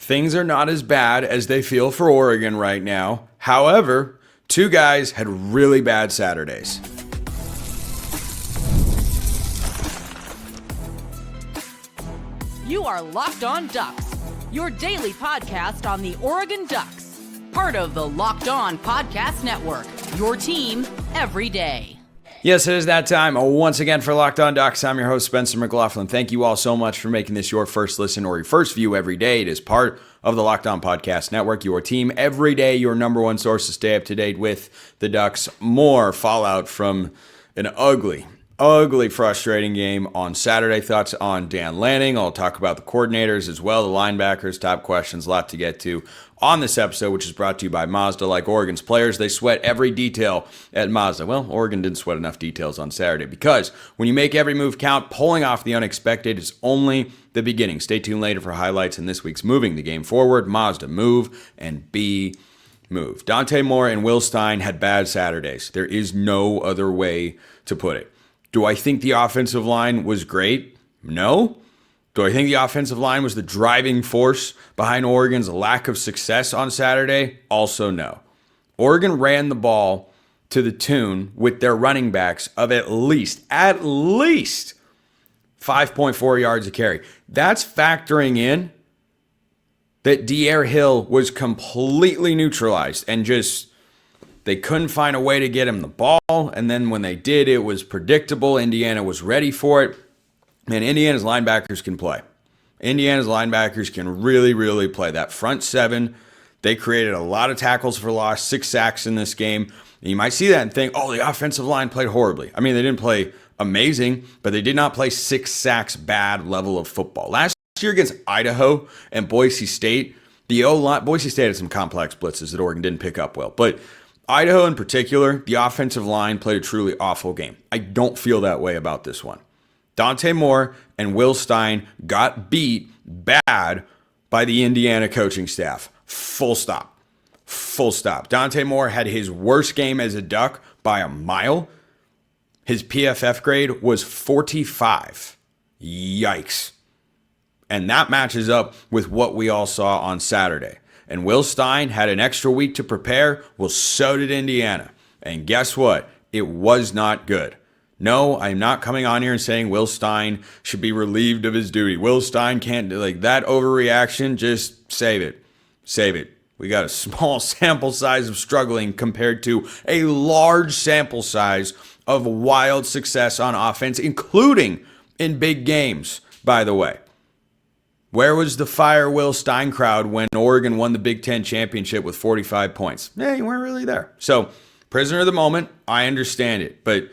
things are not as bad as they feel for Oregon right now. However, two guys had really bad Saturdays. You are Locked On Ducks, your daily podcast on the Oregon Ducks. Part of the Locked On Podcast Network, your team every day. Yes, it is that time. Once again for Locked On Ducks, I'm your host, Spencer McLaughlin. Thank you all so much for making this your first listen or your first view every day. It is part of the Locked On Podcast Network, your team every day, your number one source to stay up to date with the Ducks. More fallout from an ugly, frustrating game on Saturday. Thoughts on Dan Lanning. I'll talk about the coordinators as well, the linebackers, top questions, a lot to get to on this episode, which is brought to you by Mazda. Like Oregon's players, they sweat every detail at Mazda. Well, Oregon didn't sweat enough details on Saturday because when you make every move count, pulling off the unexpected is only the beginning. Stay tuned later for highlights in this week's Moving the Game Forward. Mazda, move and be moved. Dante Moore and Will Stein had bad Saturdays. There is no other way to put it. Do I think the offensive line was great? No. Do I think the offensive line was the driving force behind Oregon's lack of success on Saturday? Also no. Oregon ran the ball to the tune with their running backs of at least 5.4 yards a carry. That's factoring in that D'Air Hill was completely neutralized and just they couldn't find a way to get him the ball. And then when they did, it was predictable. Indiana was ready for it. And Indiana's linebackers can play. Indiana's linebackers can really play. That front seven, they created a lot of tackles for loss, 6 sacks in this game. And you might see that and think, oh, the offensive line played horribly. I mean, they didn't play amazing, but they did not play 6 sacks bad level of football. Last year against Idaho and Boise State, the O-line, Boise State had some complex blitzes that Oregon didn't pick up well. But Idaho in particular, the offensive line played a truly awful game. I don't feel that way about this one. Dante Moore and Will Stein got beat bad by the Indiana coaching staff. Full stop. Dante Moore had his worst game as a Duck by a mile. His PFF grade was 45. Yikes. And that matches up with what we all saw on Saturday. And Will Stein had an extra week to prepare. Well, so did Indiana. And guess what? It was not good. No, I'm not coming on here and saying Will Stein should be relieved of his duty. Will Stein can't do like that overreaction. Just save it. We got a small sample size of struggling compared to a large sample size of wild success on offense, including in big games, by the way. Where was the Fire Will Stein crowd when Oregon won the Big Ten championship with 45 points? You weren't really there. So, prisoner of the moment, I understand it. But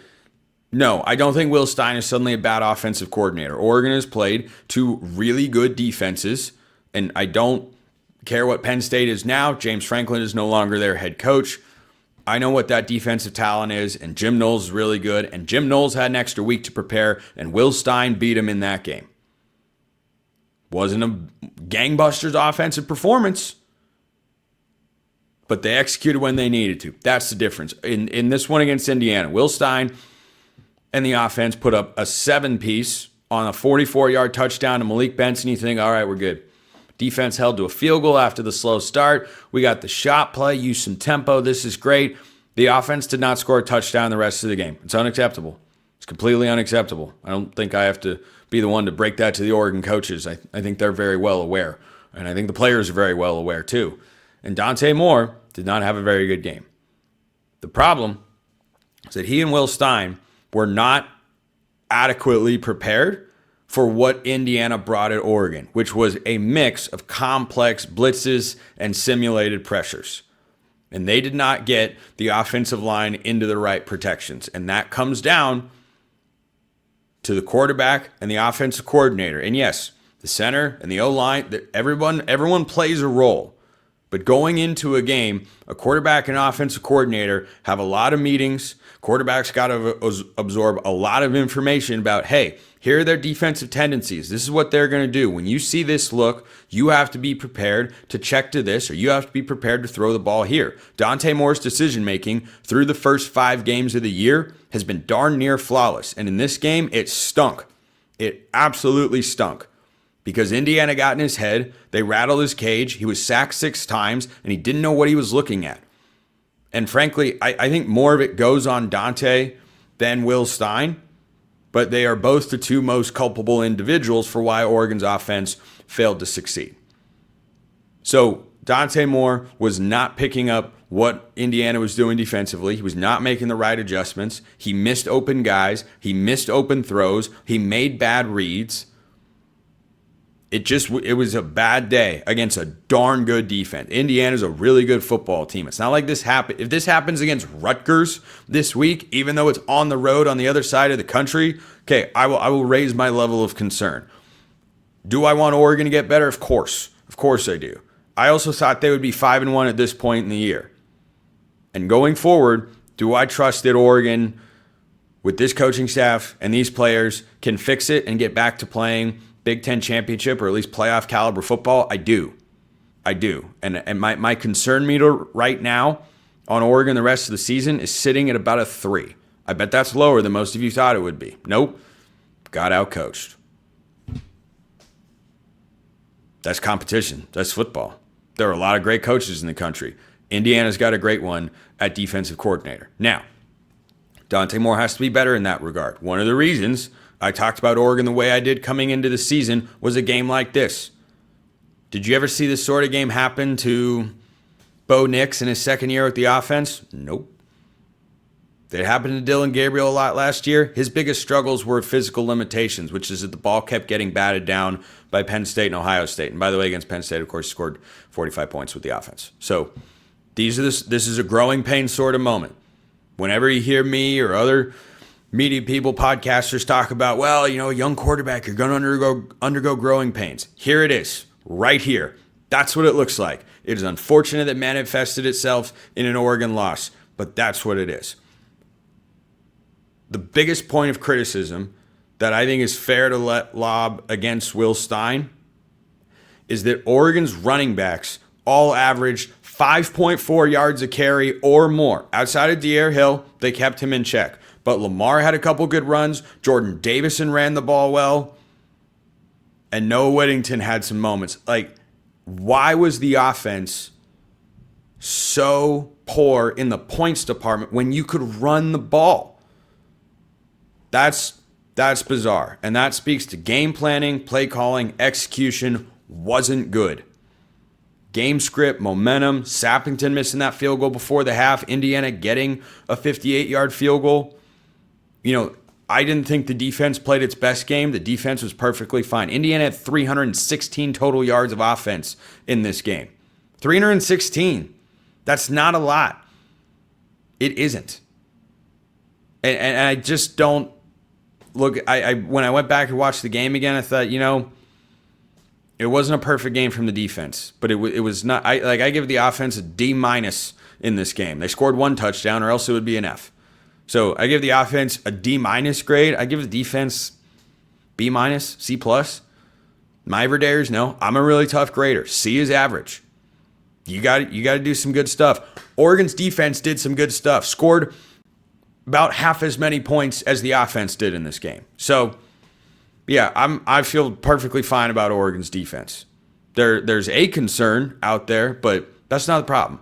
no, I don't think Will Stein is suddenly a bad offensive coordinator. Oregon has played 2 really good defenses, and I don't care what Penn State is now. James Franklin is no longer their head coach. I know what that defensive talent is, and Jim Knowles is really good, and Jim Knowles had an extra week to prepare, and Will Stein beat him in that game. Wasn't a gangbusters offensive performance, but they executed when they needed to. That's the difference. In this one against Indiana, Will Stein and the offense put up a 7-piece on a 44-yard touchdown to Malik Benson. You think, all right, we're good. Defense held to a field goal after the slow start. We got the shot play, used some tempo. This is great. The offense did not score a touchdown the rest of the game. It's unacceptable. It's completely unacceptable. I don't think I have to be the one to break that to the Oregon coaches. I think they're very well aware. And I think the players are very well aware too. And Dante Moore did not have a very good game. The problem is that he and Will Stein were not adequately prepared for what Indiana brought at Oregon, which was a mix of complex blitzes and simulated pressures. And they did not get the offensive line into the right protections. And that comes down to the quarterback and the offensive coordinator. And yes, the center and the O-line, everyone plays a role. But going into a game, a quarterback and offensive coordinator have a lot of meetings. Quarterback's got to absorb a lot of information about, hey, here are their defensive tendencies. This is what they're going to do. When you see this look, you have to be prepared to check to this, or you have to be prepared to throw the ball here. Dante Moore's decision-making through the first 5 games of the year has been darn near flawless. And in this game, it stunk. It absolutely stunk. because Indiana got in his head. They rattled his cage. He was sacked 6 times, and he didn't know what he was looking at. And frankly, I think more of it goes on Dante than Will Stein, but they are both the 2 most culpable individuals for why Oregon's offense failed to succeed. So Dante Moore was not picking up what Indiana was doing defensively. He was not making the right adjustments. He missed open guys. He missed open throws. He made bad reads. It was a bad day against a darn good defense. Indiana's a really good football team. It's not like this happened. If this happens against Rutgers this week, even though it's on the road on the other side of the country, okay, I will raise my level of concern. Do I want Oregon to get better? Of course. Of course I do. I also thought they would be 5-1 at this point in the year. And going forward, do I trust that Oregon, with this coaching staff and these players, can fix it and get back to playing Big Ten championship or at least playoff caliber football? I do. And my concern meter right now on Oregon the rest of the season is sitting at about a 3. I bet that's lower than most of you thought it would be. Nope. Got outcoached. That's competition. That's football. There are a lot of great coaches in the country. Indiana's got a great one at defensive coordinator. Now, Dante Moore has to be better in that regard. One of the reasons I talked about Oregon the way I did coming into the season was a game like this. Did you ever see this sort of game happen to Bo Nix in his second year with the offense? Nope. Did it happen to Dillon Gabriel a lot last year? His biggest struggles were physical limitations, which is that the ball kept getting batted down by Penn State and Ohio State. And by the way, against Penn State, of course, he scored 45 points with the offense. So this is a growing pain sort of moment. Whenever you hear me or other media people, podcasters talk about, well, a young quarterback, you're going to undergo growing pains. Here it is, right here. That's what it looks like. It is unfortunate that manifested itself in an Oregon loss, but that's what it is. The biggest point of criticism that I think is fair to let lob against Will Stein is that Oregon's running backs all averaged 5.4 yards a carry or more. Outside of D'Air Hill, they kept him in check. But Lamar had a couple good runs. Jordan Davison ran the ball well. And Noah Whittington had some moments. Why was the offense so poor in the points department when you could run the ball? That's bizarre. And that speaks to game planning, play calling, execution wasn't good. Game script, momentum, Sappington missing that field goal before the half, Indiana getting a 58-yard field goal. I didn't think the defense played its best game. The defense was perfectly fine. Indiana had 316 total yards of offense in this game. 316. That's not a lot. It isn't. And I just don't look. When I went back and watched the game again, I thought, it wasn't a perfect game from the defense, but it was not. I give the offense a D- in this game. They scored 1 touchdown, or else it would be an F. So I give the offense a D- grade. I give the defense B-, C+. My Verdares, no. I'm a really tough grader. C is average. You got to do some good stuff. Oregon's defense did some good stuff. Scored about half as many points as the offense did in this game. So, yeah, I feel perfectly fine about Oregon's defense. There's a concern out there, but that's not the problem.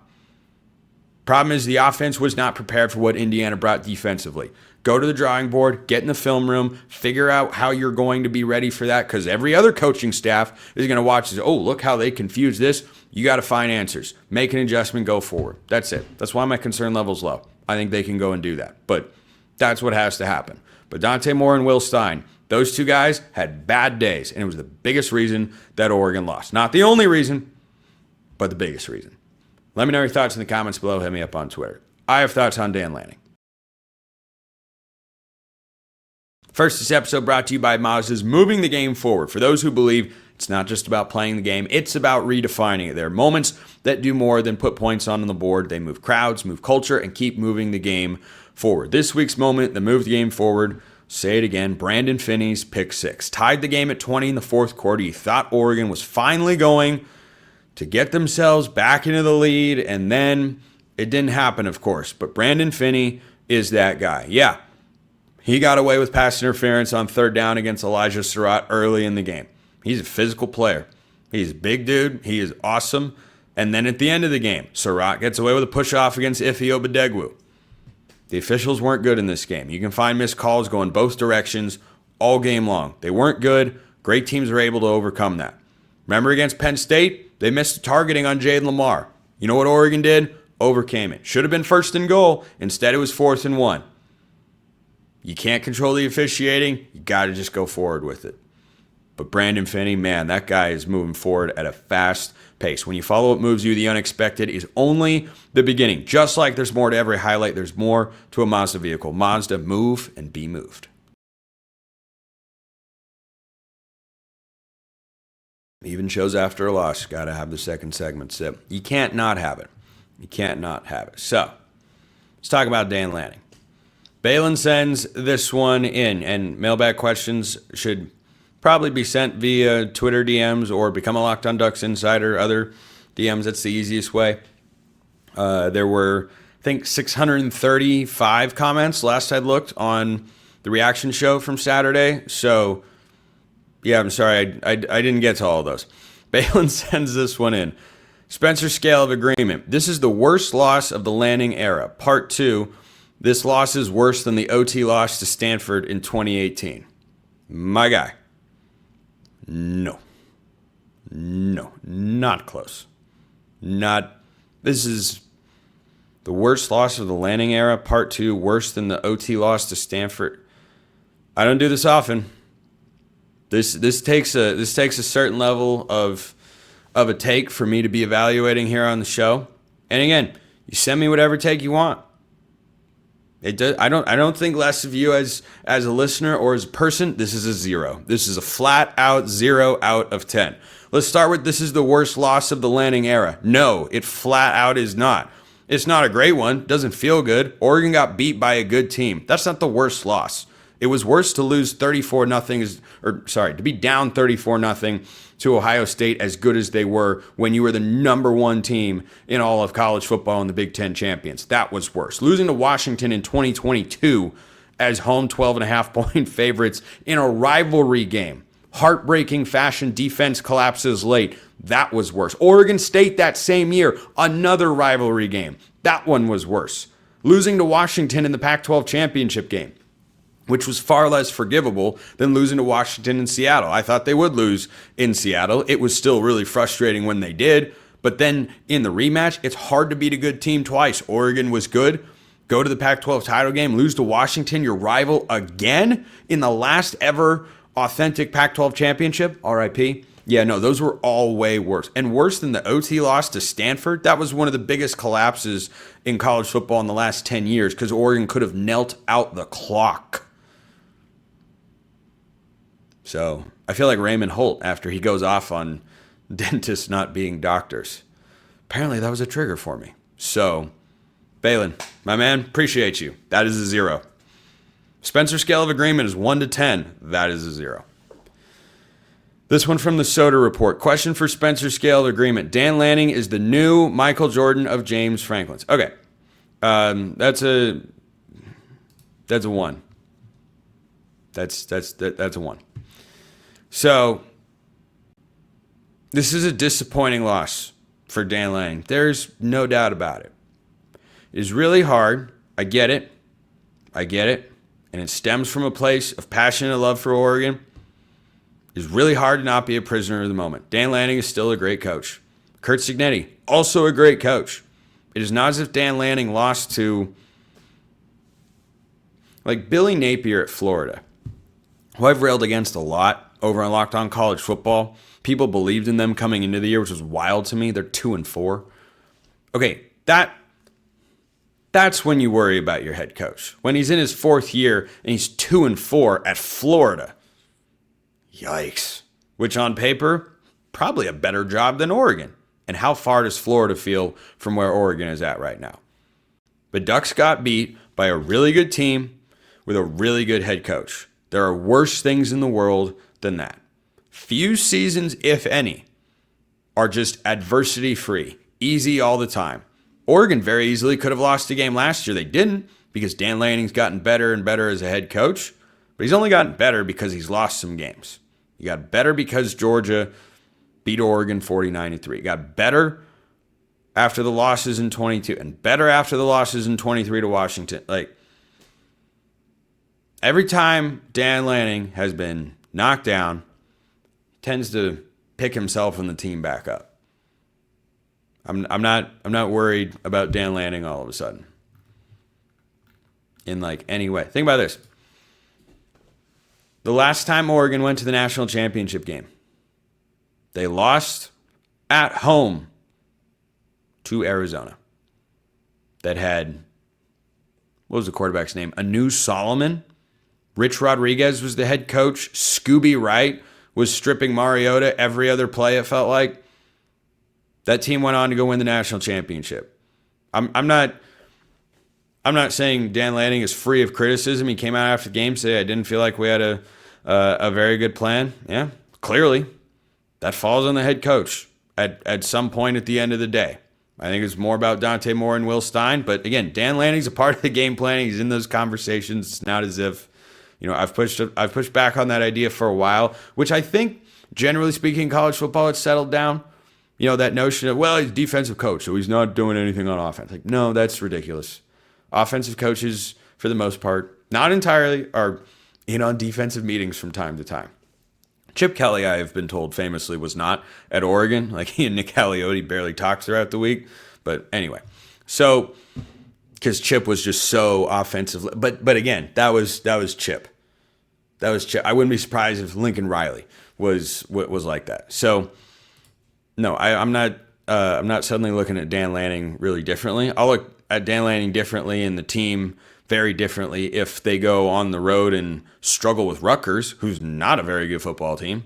Problem is the offense was not prepared for what Indiana brought defensively. Go to the drawing board, get in the film room, figure out how you're going to be ready for that, because every other coaching staff is going to watch this. Oh, look how they confused this. You got to find answers. Make an adjustment, go forward. That's it. That's why my concern level's low. I think they can go and do that. But that's what has to happen. But Dante Moore and Will Stein, those 2 guys had bad days, and it was the biggest reason that Oregon lost. Not the only reason, but the biggest reason. Let me know your thoughts in the comments below. Hit me up on Twitter. I have thoughts on Dan Lanning. First, this episode brought to you by Mazda's Moving the Game Forward. For those who believe it's not just about playing the game, it's about redefining it. There are moments that do more than put points on the board. They move crowds, move culture, and keep moving the game forward. This week's moment that moved the game forward, say it again, Brandon Finney's pick 6. Tied the game at 20 in the fourth quarter. You thought Oregon was finally going to get themselves back into the lead, and then it didn't happen, of course. But Brandon Finney is that guy. Yeah, he got away with pass interference on 3rd down against Elijah Surratt early in the game. He's a physical player. He's a big dude. He is awesome. And then at the end of the game, Surratt gets away with a push-off against Ife Obadegwu. The officials weren't good in this game. You can find missed calls going both directions all game long. They weren't good. Great teams were able to overcome that. Remember against Penn State? They missed a targeting on Jaden Lamar. You know what Oregon did? Overcame it. Should have been 1st and goal. Instead, it was 4th and 1. You can't control the officiating. You got to just go forward with it. But Brandon Finney, man, that guy is moving forward at a fast pace. When you follow what moves you, the unexpected is only the beginning. Just like there's more to every highlight, there's more to a Mazda vehicle. Mazda, move and be moved. Even shows after a loss, got to have the second segment sip. You can't not have it. You can't not have it. So, let's talk about Dan Lanning. Balin sends this one in, and mailbag questions should probably be sent via Twitter DMs or become a Locked On Ducks Insider, other DMs. That's the easiest way. There were, I think, 635 comments last I looked on the reaction show from Saturday. So, yeah, I'm sorry, I didn't get to all of those. Balin sends this one in. Spencer scale of agreement. This is the worst loss of the Lanning era. Part 2, this loss is worse than the OT loss to Stanford in 2018. My guy. No, not close. This is the worst loss of the Lanning era. Part 2, worse than the OT loss to Stanford. I don't do this often. This takes a certain level of a take for me to be evaluating here on the show. And again, you send me whatever take you want. It does. I don't think less of you as a listener or as a person. This is a 0. This is a flat out 0 out of 10. Let's start with this is the worst loss of the Lanning era. No, it flat out is not. It's not a great one. Doesn't feel good. Oregon got beat by a good team. That's not the worst loss. It was worse to lose 34-0, to be down 34-0 to Ohio State, as good as they were when you were the number 1 team in all of college football and the Big Ten champions. That was worse. Losing to Washington in 2022 as home 12.5-point favorites in a rivalry game. Heartbreaking fashion, defense collapses late. That was worse. Oregon State that same year, another rivalry game. That one was worse. Losing to Washington in the Pac-12 championship game, which was far less forgivable than losing to Washington and Seattle. I thought they would lose in Seattle. It was still really frustrating when they did. But then in the rematch, it's hard to beat a good team twice. Oregon was good. Go to the Pac-12 title game, lose to Washington, your rival again in the last ever authentic Pac-12 championship. RIP. Yeah, no, those were all way worse. And worse than the OT loss to Stanford. That was one of the biggest collapses in college football in the last 10 years because Oregon could have knelt out the clock. So I feel like Raymond Holt after he goes off on dentists not being doctors. Apparently that was a trigger for me. So, Balin, my man, appreciate you. That is a 0. Spencer scale of agreement is 1 to 10. That is a 0. This one from the Soda Report. Question for Spencer scale of agreement. Dan Lanning is the new Michael Jordan of James Franklin's. Okay. That's a 1. That's a 1. So, this is a disappointing loss for Dan Lanning. There's no doubt about it. It is really hard. I get it. And it stems from a place of passionate love for Oregon. It is really hard to not be a prisoner of the moment. Dan Lanning is still a great coach. Curt Cignetti, also a great coach. It is not as if Dan Lanning lost to, like, Billy Napier at Florida, who I've railed against a lot over on Locked On College Football. People believed in them coming into the year, which was wild to me. They're 2-4. Okay, that's when you worry about your head coach. When he's in his 4th year and he's 2-4 at Florida. Yikes. Which on paper, probably a better job than Oregon. And how far does Florida feel from where Oregon is at right now? The Ducks got beat by a really good team with a really good head coach. There are worse things in the world than that. Few seasons, if any, are just adversity-free, easy all the time. Oregon very easily could have lost a game last year. They didn't because Dan Lanning's gotten better and better as a head coach, but he's only gotten better because he's lost some games. You got better because Georgia beat Oregon 49-3. You got better after the losses in 22 and better after the losses in 23 to Washington. Like, every time Dan Lanning has been knocked down, he tends to pick himself and the team back up. I'm not worried about Dan Lanning all of a sudden in like any way. Think about this. The last time Oregon went to the national championship game, they lost at home to Arizona. That had, what was the quarterback's name? Anu Solomon. Rich Rodriguez was the head coach. Scooby Wright was stripping Mariota every other play, it felt like. That team went on to go win the national championship. I'm not saying Dan Lanning is free of criticism. He came out after the game, say I didn't feel like we had a very good plan. Yeah, clearly that falls on the head coach at some point at the end of the day. I think it's more about Dante Moore and Will Stein. But again, Dan Lanning's a part of the game planning. He's in those conversations. It's not as if, I've pushed back on that idea for a while, which I think, generally speaking, college football has settled down. That notion of, well, he's a defensive coach, so he's not doing anything on offense. Like, no, that's ridiculous. Offensive coaches, for the most part, not entirely, are in on defensive meetings from time to time. Chip Kelly, I have been told, famously was not at Oregon. Like, he and Nick Haliotti barely talked throughout the week. But anyway, so because Chip was just so offensive. But again, that was Chip. That was Chip. I wouldn't be surprised if Lincoln Riley was like that. So no, I'm not suddenly looking at Dan Lanning really differently. I'll look at Dan Lanning differently and the team very differently if they go on the road and struggle with Rutgers, who's not a very good football team.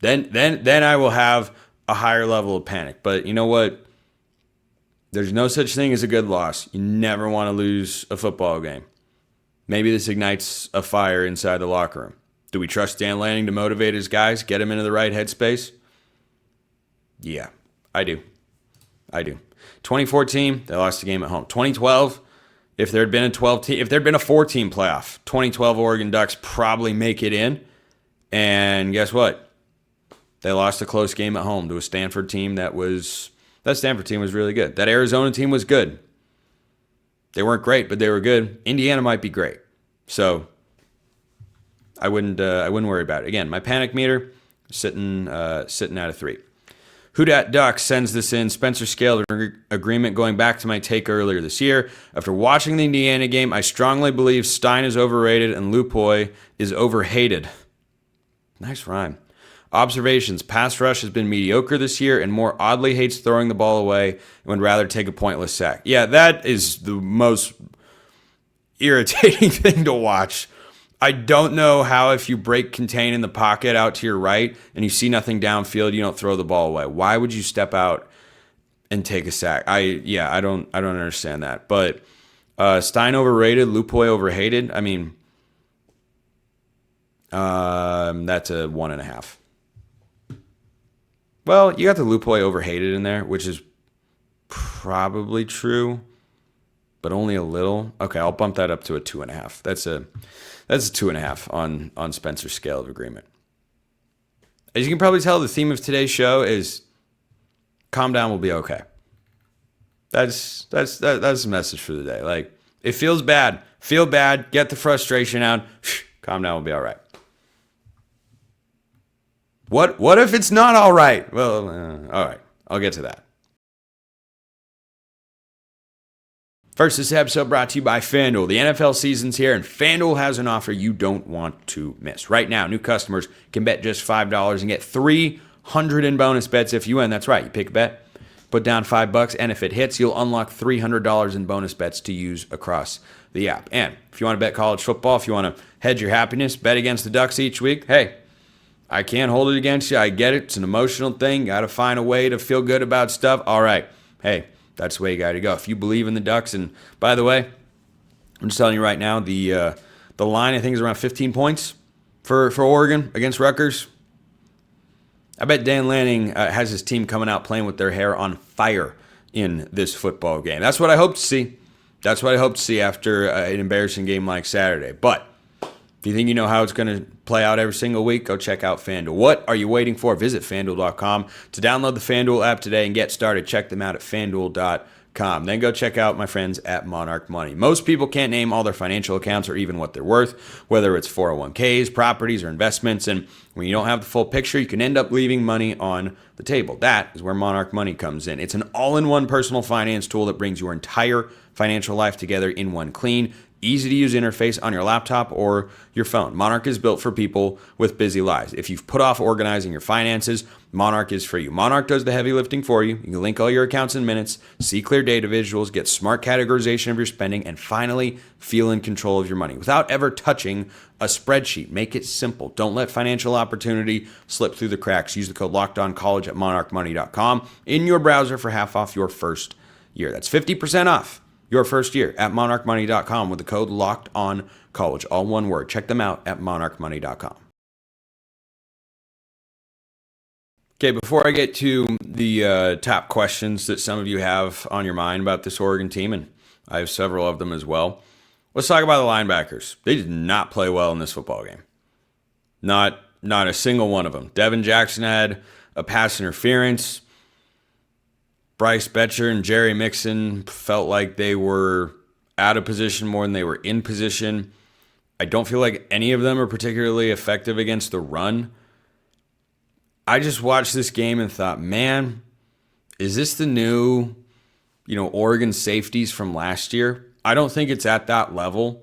Then I will have a higher level of panic. But you know what? There's no such thing as a good loss. You never want to lose a football game. Maybe this ignites a fire inside the locker room. Do we trust Dan Lanning to motivate his guys, get him into the right headspace? Yeah, I do. 2014, they lost the game at home. 2012, if there had been a 4-team playoff, 2012 Oregon Ducks probably make it in. And guess what? They lost a close game at home to a Stanford team that Stanford team was really good. That Arizona team was good. They weren't great, but they were good. Indiana might be great. So I wouldn't worry about it. Again, my panic meter sitting at a 3. Who Dat Duck sends this in. Spencer scaled agreement going back to my take earlier this year. After watching the Indiana game, I strongly believe Stein is overrated and Lupoy is overhated. Nice rhyme. Observations. Pass rush has been mediocre this year and more oddly hates throwing the ball away and would rather take a pointless sack. Yeah, that is the most irritating thing to watch. I don't know how if you break contain in the pocket out to your right and you see nothing downfield, you don't throw the ball away. Why would you step out and take a sack? I don't understand that. But Stein overrated, Lupoy overhated. I mean, that's a 1.5. Well, you got the Lupoy overhated in there, which is probably true, but only a little. Okay, I'll bump that up to a 2.5. That's a 2.5 on Spencer's scale of agreement. As you can probably tell, the theme of today's show is calm down, we'll be okay. That's the message for the day. Like, it feels bad. Feel bad, get the frustration out. Calm down, we'll be all right. What if it's not all right? Well, all right. I'll get to that. First, this episode brought to you by FanDuel. The NFL season's here, and FanDuel has an offer you don't want to miss. Right now, new customers can bet just $5 and get $300 in bonus bets if you win. That's right. You pick a bet, put down $5, and if it hits, you'll unlock $300 in bonus bets to use across the app. And if you want to bet college football, if you want to hedge your happiness, bet against the Ducks each week, hey, I can't hold it against you. I get it. It's an emotional thing. Got to find a way to feel good about stuff. All right. Hey, that's the way you got to go. If you believe in the Ducks, and by the way, I'm just telling you right now, the line I think is around 15 points for Oregon against Rutgers. I bet Dan Lanning has his team coming out playing with their hair on fire in this football game. That's what I hope to see. That's what I hope to see after an embarrassing game like Saturday. But If you think you know how it's going to play out every single week, go check out FanDuel. What are you waiting for? Visit FanDuel.com to download the FanDuel app today and get started. Check them out at FanDuel.com. Then go check out my friends at Monarch Money. Most people can't name all their financial accounts or even what they're worth, whether it's 401ks, properties, or investments. And when you don't have the full picture, you can end up leaving money on the table. That is where Monarch Money comes in. It's an all-in-one personal finance tool that brings your entire financial life together in one clean, easy-to-use interface on your laptop or your phone. Monarch is built for people with busy lives. If you've put off organizing your finances, Monarch is for you. Monarch does the heavy lifting for you. You can link all your accounts in minutes, see clear data visuals, get smart categorization of your spending, and finally feel in control of your money without ever touching a spreadsheet. Make it simple. Don't let financial opportunity slip through the cracks. Use the code LOCKEDONCollege at monarchmoney.com in your browser for half off your first year. That's 50% off your first year at monarchmoney.com with the code LOCKEDONCollege, all one word. Check them out at monarchmoney.com. Okay, before I get to the top questions that some of you have on your mind about this Oregon team, and I have several of them as well, let's talk about the linebackers. They did not play well in this football game. Not a single one of them. Devin Jackson had a pass interference. Bryce Betcher and Jerry Mixon felt like they were out of position more than they were in position. I don't feel like any of them are particularly effective against the run. I just watched this game and thought, man, is this the new, Oregon safeties from last year? I don't think it's at that level.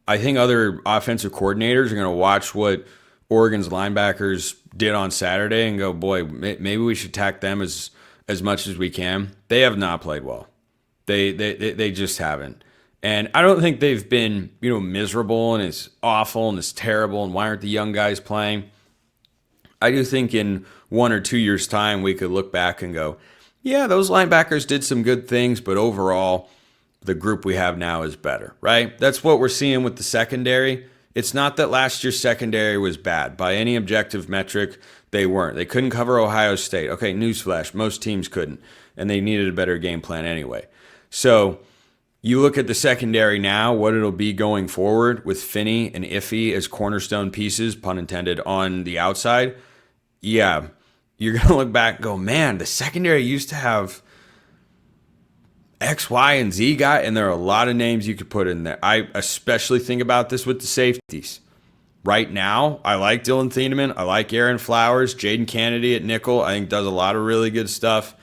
I think other offensive coordinators are going to watch what Oregon's linebackers did on Saturday and go, boy, maybe we should attack them as much as we can. They have not played well. They just haven't. And I don't think they've been, miserable and it's awful and it's terrible and why aren't the young guys playing? I do think in 1 or 2 years' time we could look back and go, yeah, those linebackers did some good things, but overall the group we have now is better, right? That's what we're seeing with the secondary. It's not that last year's secondary was bad. By any objective metric, they weren't. They couldn't cover Ohio State. Okay, newsflash, most teams couldn't, and they needed a better game plan anyway. So you look at the secondary now, what it'll be going forward with Finney and Iffy as cornerstone pieces, pun intended, on the outside. Yeah, you're going to look back and go, man, the secondary used to have X, Y, and Z guy, and there are a lot of names you could put in there. I especially think about this with the safeties. Right now, I like Dylan Thieneman. I like Aaron Flowers. Jaden Kennedy at nickel, I think, does a lot of really good stuff.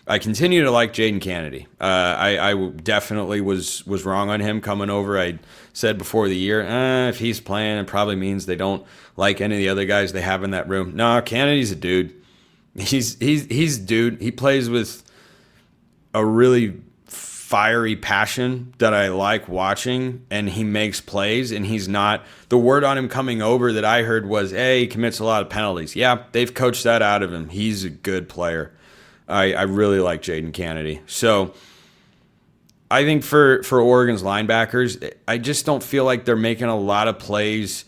I continue to like Jaden Kennedy. I definitely was wrong on him coming over. I said before the year, if he's playing, it probably means they don't like any of the other guys they have in that room. No, Kennedy's a dude. He's dude. He plays with a really fiery passion that I like watching, and he makes plays, and he's not, the word on him coming over that I heard was, hey, he commits a lot of penalties. Yeah, they've coached that out of him. He's a good player. I really like Jaden Kennedy. So I think for Oregon's linebackers, I just don't feel like they're making a lot of plays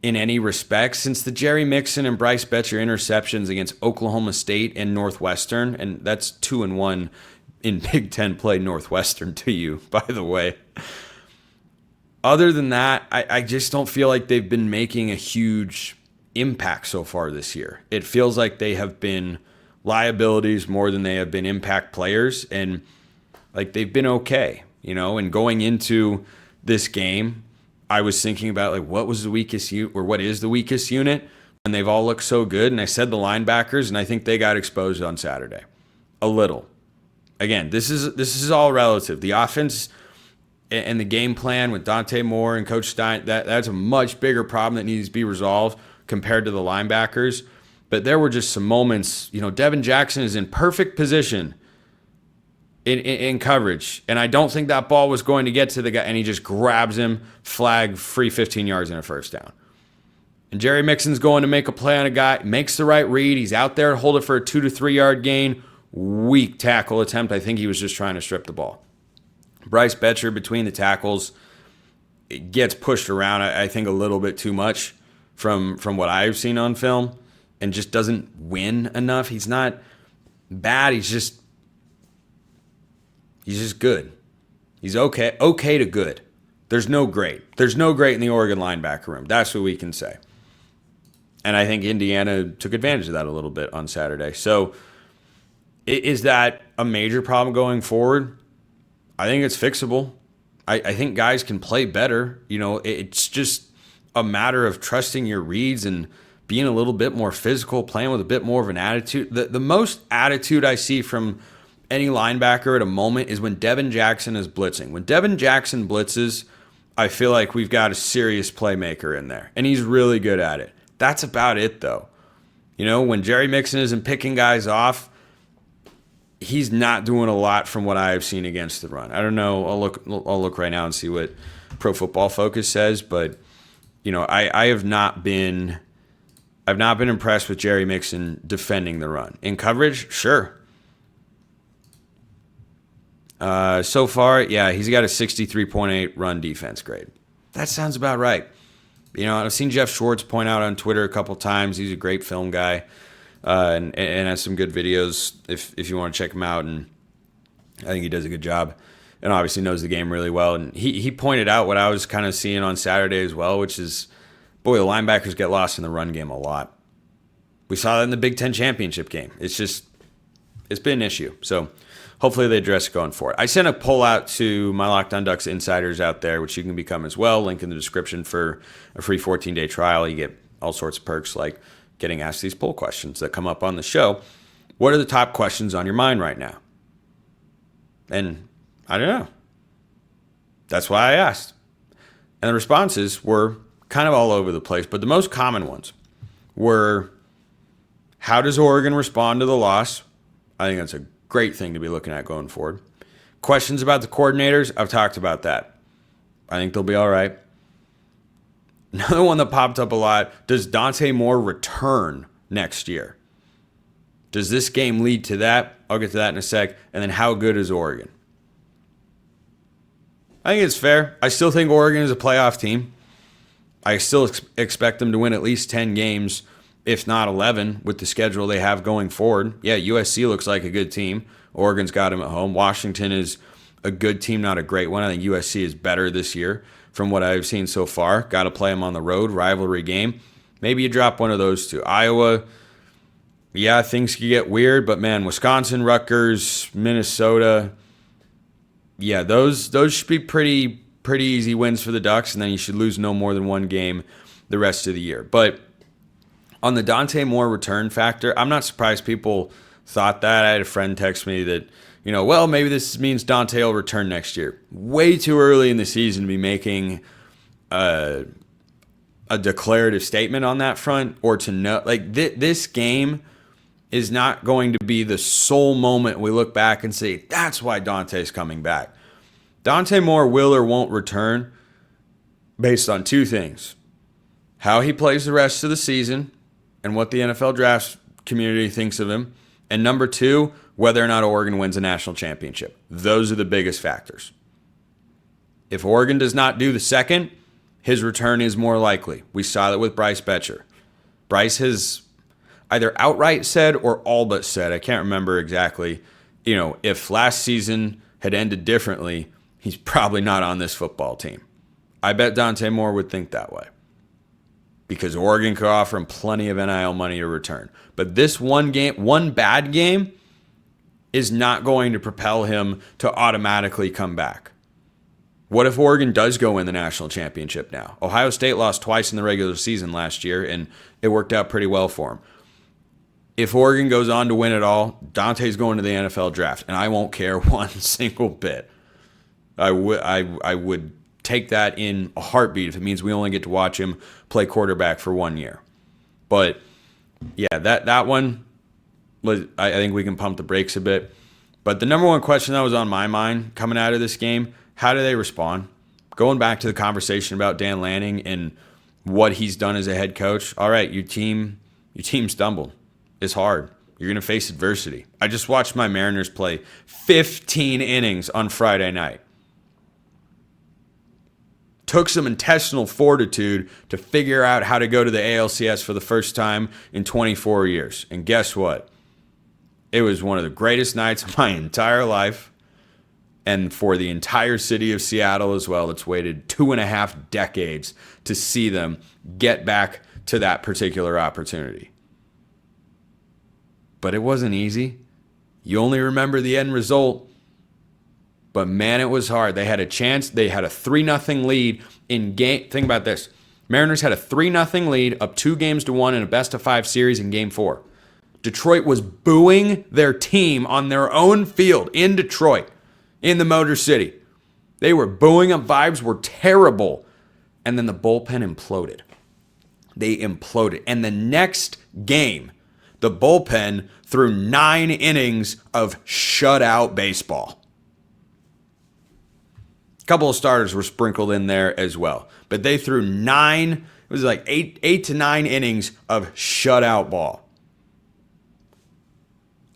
in any respect since the Jerry Mixon and Bryce Betcher interceptions against Oklahoma State and Northwestern, and that's 2-1 in Big Ten play Northwestern to you, by the way. Other than that, I just don't feel like they've been making a huge impact so far this year. It feels like they have been liabilities more than they have been impact players, and like they've been okay, and going into this game, I was thinking about like what was the weakest unit or what is the weakest unit, and they've all looked so good, and I said the linebackers, and I think they got exposed on Saturday a little. Again, this is all relative. The offense and the game plan with Dante Moore and Coach Stein, that's a much bigger problem that needs to be resolved compared to the linebackers. But there were just some moments, Devin Jackson is in perfect position in coverage, and I don't think that ball was going to get to the guy, and he just grabs him, flag, free 15 yards and a first down. And Jerry Mixon's going to make a play on a guy, makes the right read, he's out there to hold it for a 2 to 3 yard gain, weak tackle attempt. I think he was just trying to strip the ball. Bryce Betcher between the tackles, it gets pushed around, I think, a little bit too much from what I've seen on film, and just doesn't win enough. He's not bad. He's just good. He's okay to good. There's no great. There's no great in the Oregon linebacker room. That's what we can say. And I think Indiana took advantage of that a little bit on Saturday. So is that a major problem going forward? I think it's fixable. I think guys can play better. It's just a matter of trusting your reads and being a little bit more physical, playing with a bit more of an attitude. The most attitude I see from any linebacker at a moment is when Devin Jackson is blitzing. When Devin Jackson blitzes, I feel like we've got a serious playmaker in there, and he's really good at it. That's about it, though. When Jerry Mixon isn't picking guys off, he's not doing a lot from what I've seen against the run. I don't know. I'll look right now and see what Pro Football Focus says, but I have not been impressed with Jerry Mixon defending the run. In coverage, sure. So far, yeah, he's got a 63.8 run defense grade. That sounds about right. I've seen Jeff Schwartz point out on Twitter a couple times. He's a great film guy, and has some good videos if you want to check him out. And I think he does a good job, and obviously knows the game really well. And he pointed out what I was kind of seeing on Saturday as well, which is, boy, the linebackers get lost in the run game a lot. We saw that in the Big Ten championship game. It's been an issue. So hopefully they address it going forward. I sent a poll out to my Locked On Ducks insiders out there, which you can become as well. Link in the description for a free 14-day trial. You get all sorts of perks like getting asked these poll questions that come up on the show. What are the top questions on your mind right now? And I don't know. That's why I asked. And the responses were kind of all over the place, but the most common ones were, how does Oregon respond to the loss? I think that's a great thing to be looking at going forward. Questions about the coordinators, I've talked about that. I think they'll be all right. Another one that popped up a lot, does Dante Moore return next year? Does this game lead to that? I'll get to that in a sec. And then how good is Oregon? I think it's fair. I still think Oregon is a playoff team. I still expect them to win at least 10 games, if not 11, with the schedule they have going forward. Yeah, USC looks like a good team. Oregon's got them at home. Washington is a good team, not a great one. I think USC is better this year from what I've seen so far. Got to play them on the road, rivalry game. Maybe you drop one of those two. Iowa, yeah, things could get weird, but man, Wisconsin, Rutgers, Minnesota, yeah, those should be pretty easy wins for the Ducks, and then you should lose no more than one game the rest of the year. But on the Dante Moore return factor, I'm not surprised people thought that. I had a friend text me that, well, maybe this means Dante will return next year. Way too early in the season to be making a declarative statement on that front, or to know, like, this game is not going to be the sole moment we look back and say, that's why Dante's coming back. Dante Moore will or won't return based on two things: how he plays the rest of the season and what the NFL draft community thinks of him. And number two, whether or not Oregon wins a national championship. Those are the biggest factors. If Oregon does not do the second, his return is more likely. We saw that with Bryce Betcher. Bryce has either outright said or all but said, I can't remember exactly, if last season had ended differently, he's probably not on this football team. I bet Dante Moore would think that way, because Oregon could offer him plenty of NIL money to return. But this one bad game is not going to propel him to automatically come back. What if Oregon does go win the national championship now? Ohio State lost twice in the regular season last year, and it worked out pretty well for him. If Oregon goes on to win it all, Dante's going to the NFL draft, and I won't care one single bit. I would take that in a heartbeat if it means we only get to watch him play quarterback for 1 year. But yeah, that one was, I think we can pump the brakes a bit. But the number one question that was on my mind coming out of this game, how do they respond? Going back to the conversation about Dan Lanning and what he's done as a head coach. All right, your team stumbled. It's hard. You're going to face adversity. I just watched my Mariners play 15 innings on Friday night. Took some intestinal fortitude to figure out how to go to the ALCS for the first time in 24 years. And guess what? It was one of the greatest nights of my entire life. And for the entire city of Seattle as well, it's waited 2.5 decades to see them get back to that particular opportunity. But it wasn't easy. You only remember the end result. But man, it was hard. They had a chance. They had a 3-0 lead in game. Think about this. Mariners had a 3-0 lead, up 2-1 in a best-of-5 series in Game 4. Detroit was booing their team on their own field in Detroit, in the Motor City. They were booing them. Vibes were terrible. And then the bullpen imploded. They imploded. And the next game, the bullpen threw 9 innings of shutout baseball. A couple of starters were sprinkled in there as well. But they threw 9, it was like 8 to 9 innings of shutout ball.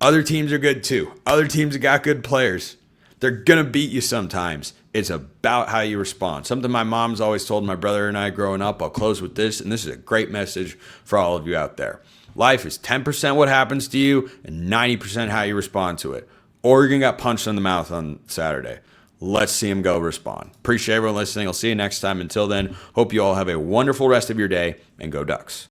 Other teams are good too. Other teams have got good players. They're going to beat you sometimes. It's about how you respond. Something my mom's always told my brother and I growing up. I'll close with this, and this is a great message for all of you out there. Life is 10% what happens to you and 90% how you respond to it. Oregon got punched in the mouth on Saturday. Let's see him go respond. Appreciate everyone listening. I'll see you next time. Until then, hope you all have a wonderful rest of your day, and go Ducks.